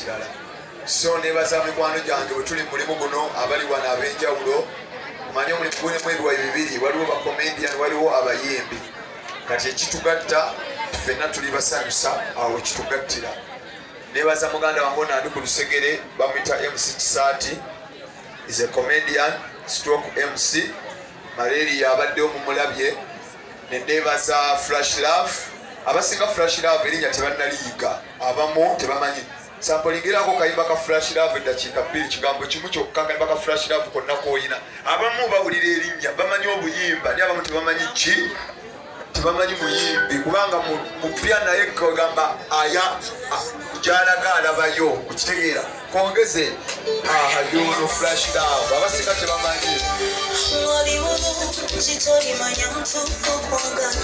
kirala. So nebaza mikwano gyange bwe tuli mulimu guno abali wano ab'enjawulo manye omulimu gulimu ebiwayi bibiri, waliwo bakomedian waliwo abayimbi. Kati ekitugatta ffenna tuli basanyusa awo ekitugattira. Nebaza muganda wange ono ali ku lusegere bamuyita MC Kisaati, is a comedian stroke MC. Malaria abadde omumulabye. Nebaza Flash Love, abasinga Flash Love erinnya tebannaliyiga, abamu tebamanyi. Sampolingirako kayimba ka Flash Love eddakiika 2 kigambo kimu kyokka kayimba ka Flash Love konna kooyina. Abamu bawulira erinnya bamanyi obuyimba naye abamu tebamanyi ki, tebamanyi muyimbi kubanga mupya naye kogamba aya gyalaga alabayo okitegeera kongeze yono Flash Love abasinga tebamanyi.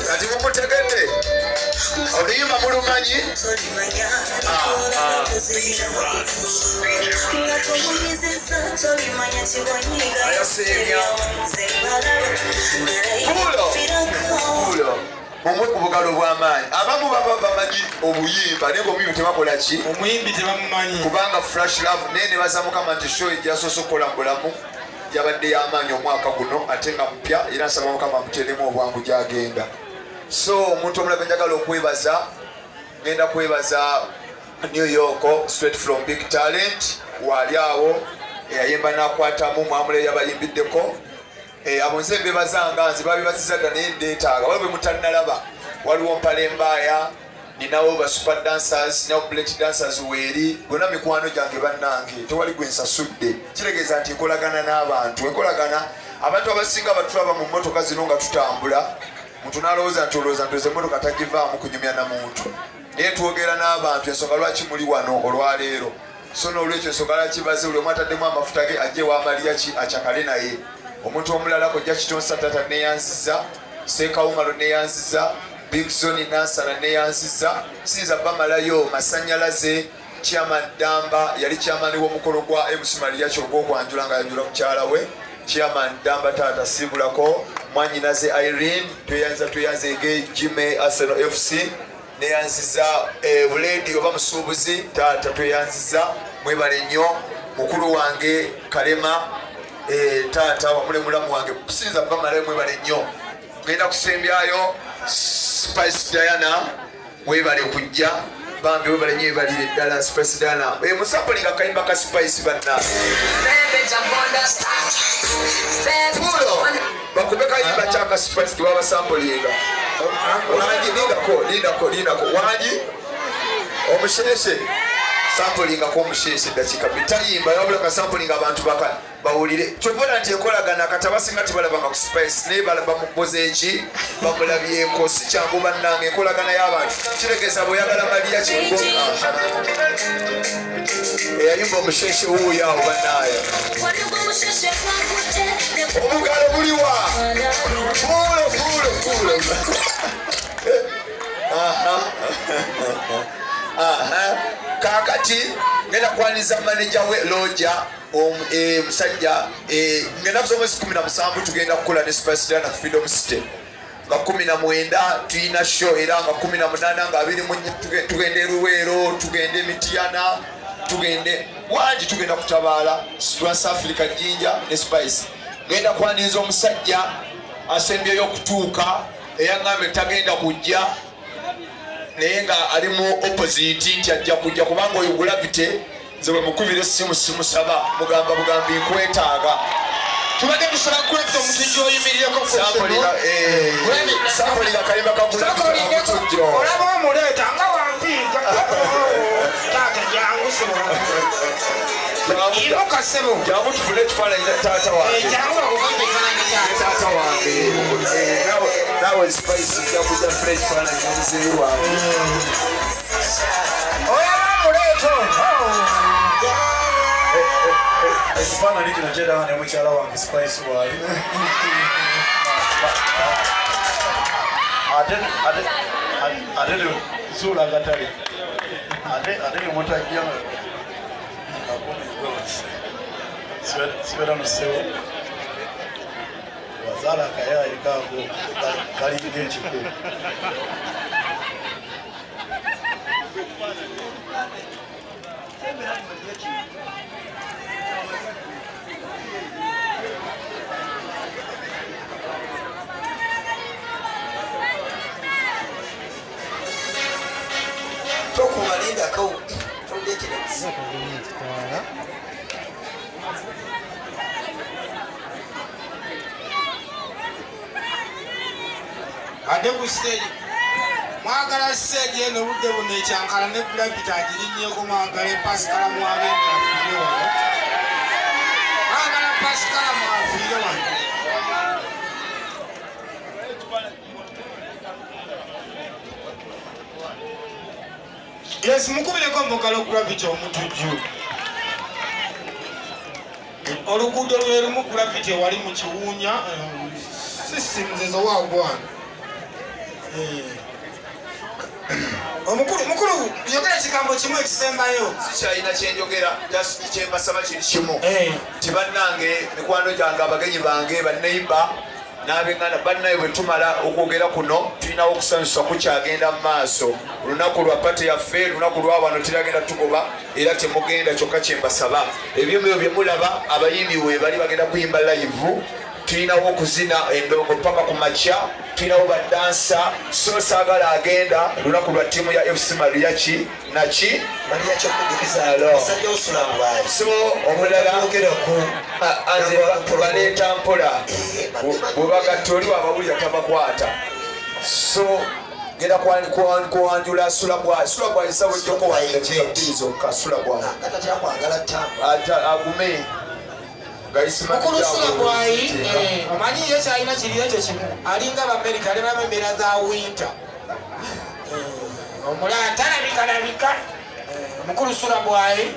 Kati mumutegedde oluyimba mulumanyi. Mumwe ku bugalo bw'amaanyi. Abamu baba bamanyi obuyimba naye ng'omuyimbi tebakola ki? Omuyimbi tebamumanyi. Kubanga Flash Love naye ne baza Mukama nti show ejjasoose okukola mu bulamu yabadde y'amaanyi omwaka guno ate nga mupya era nsaba Mukama amuteeremu obwangu gy'agenda. So omuntu omulala njagala okwebaza, ngenda kwebaza New York straight from Big Talent wali awo eyayimba n'akwatamu mwamule yabayimbiddeko. Abonze bebazanga nze babibaziza dda naye ndeetaaga waliwo bwe mutannalaba. Waliwo Mpale Mbaaya, ninawo ba super dancers, ninawo bullet dancers weeri, gonna mikwano gyange bannange tewali gwe nsasudde. Kitegeeza nti nkolagana n'abantu, enkolagana abantu abasinga batulaba mu mmotoka zino nga tutambula, muntu n'alowooza nti olowooza nti emmotoka tagivaamu kunyumya na muntu, naye twogera n'abantu ensonga lwaki muli wano olwaleero. So n'olwekyo ensonga lwaki baze buli omu ataddemu amafuta ge ajje w'amaliya ki akyakale naye. Omuntu omulala kojja Kitonsa Tata neyanziza, Sekawumalo neyanziza, Big Zoni Nansana neyanziza, sinza bamalayo Masanyalaze, Chairman Damba yali chairman w'omukolo gwa MC Maria ogw'okwanjula nga yanjula mukyala we, Chairman Damba Tata sibulako, Mwanyinaze Irene tweyanza ege Jime Arsenal FC neyanziza Buledi oba musuubuzi Tata tweyanziza mwebale nnyo, mukulu wange Kalema Tata wamule mulamu wange kusinza bamala mwebale nnyo. Ngenda kusembyayo Spice Diana mwebale kujja bambi webale nnyo ebalire ddala Spice Diana musampulinga kayimba ka Spice banna bakube kayimba kyaka Spice kiwaba sampulinga wangi lindako wangi omusheshe sampulinga ko omusheshe dakika bitayimba yabula ka sampulinga abantu baka bawulire kyobona nti enkolagana kati abasinga tebalabanga ku Spice naye balaba mukoze eki bamulabyeko si kyangu bannange enkolagana y'abantu kitegeeza bw'oyagala Maria Kigo eyayimba omusheshe wuuyo awo bannaayo obugalo buliwa fuulo kakati ngenda kwaniza manager we Loja musajja ngenda kusoma mwezi 17 tugenda kukola ne Spice Diana Freedom City nga 19 tuyina show era nga 18 nga 20 tugende Luweero tugende Mityana tugende wangi tugenda kutabaala South Africa Jinja ne Spice. Ngenda kwaniza omusajja asembyeyo okutuuka eyangambe tagenda kujja naye nga ali mu opposite nti ajja kujja kubanga oyo Gravity nze bwe mukubira essimu simusaba mugamba bugambi nkwetaaga tubadde tusala Gravity omuntu gy'oyimirireko sampulinga kayimba kakutujjo olaba omuleeta nga wampiiga taata jangu jangu tufune ekifaananyi taata wange naawe Spice jakuja funa ekifaananyi n'omuzeeyi wange olaba omuleeta ekifaananyi kino kyeraga ne mukyala wange Spice waayo ate zuula gatale ate nemutajja sibeera nosewo wazaala akayayi kaako kalirira ekiku tokubalinda akawundi tolekereza ate ku stage mwagala stage eno budde buno ekyankala ne bulapita agirinnyeeko mwagala Pascal Mwabenda afiire wano mwagala Pascal mwafiire wano yes mukubireko mbogalo gravity omutujju oluguudo lwerumu gravity wali mu kiwuunya sisinzezo waagwana omukulu yogera ekigambo kimu ekisembayo sikyalina kyenjogera just kyembasaba kiri kimu ti bannange mikwano gyange abagenyi bange banneimba n'abenganda bannaye bwe tumala okwogera kuno tulinawo okusanyusa kukyagenda mu maaso olunaku lwa pate yaffe olunaku lwa wano tiragenda tugoba era temugenda kyokka kyembasaba ebyomyo bye mulaba abayimbi we bali bagenda kuyimba live tulinawo okuzina endongo paka ku makya tulinawo badansa so saagala agenda olunaku lwa ttiimu ya FC Mariachi naki so omulala anze baleeta mpola bwebagatta oliwo abawulira tabakwata so genda kuwanjula sulabwalisabo jjoko wayirakizokka sulabwa agume mukulu Sulabwayi omanyi ye kyalina kiri ekyo kimu alinga Abamerika alinamu embeera za winter omulala talabika mukulu Sulabwayi